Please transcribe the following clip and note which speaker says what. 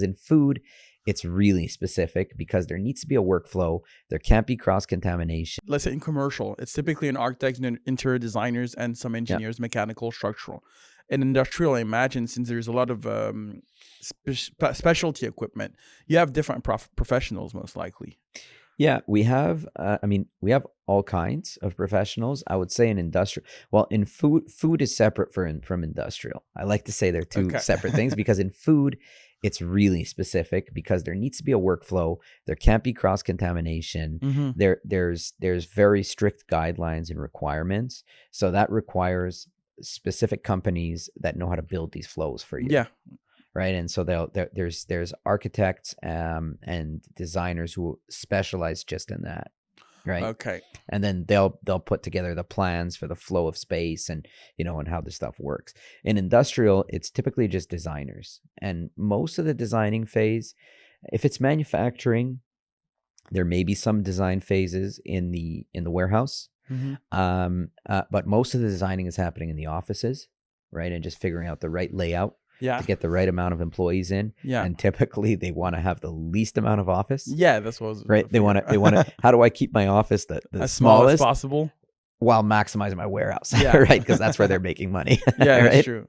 Speaker 1: In food, it's really specific because there needs to be a workflow. There can't be cross-contamination.
Speaker 2: Let's say in commercial, it's typically an architect and interior designers and some engineers, mechanical, structural. In industrial, I imagine, since there's a lot of specialty equipment, you have different professionals most likely.
Speaker 1: Yeah, we have, we have all kinds of professionals. I would say in industrial, in food is separate from industrial. I like to say they're two separate things because in food, it's really specific because there needs to be a workflow. There can't be cross-contamination.
Speaker 2: Mm-hmm.
Speaker 1: There's very strict guidelines and requirements. So that requires specific companies that know how to build these flows for you.
Speaker 2: Yeah.
Speaker 1: Right. And so there's architects and designers who specialize just in that. Right.
Speaker 2: Okay.
Speaker 1: And then they'll put together the plans for the flow of space and, and how the stuff works. In industrial, it's typically just designers. And most of the designing phase, if it's manufacturing, there may be some design phases in the warehouse.
Speaker 2: Mm-hmm.
Speaker 1: But most of the designing is happening in the offices, right? And just figuring out the right layout.
Speaker 2: Yeah.
Speaker 1: To get the right amount of employees in.
Speaker 2: Yeah.
Speaker 1: And typically they want to have the least amount of office.
Speaker 2: Yeah, that's what I was
Speaker 1: right. They want to, how do I keep my office the
Speaker 2: as
Speaker 1: smallest
Speaker 2: small as possible
Speaker 1: while maximizing my warehouse?
Speaker 2: Yeah.
Speaker 1: Right. Because that's where they're making money.
Speaker 2: Yeah,
Speaker 1: right?
Speaker 2: that's true.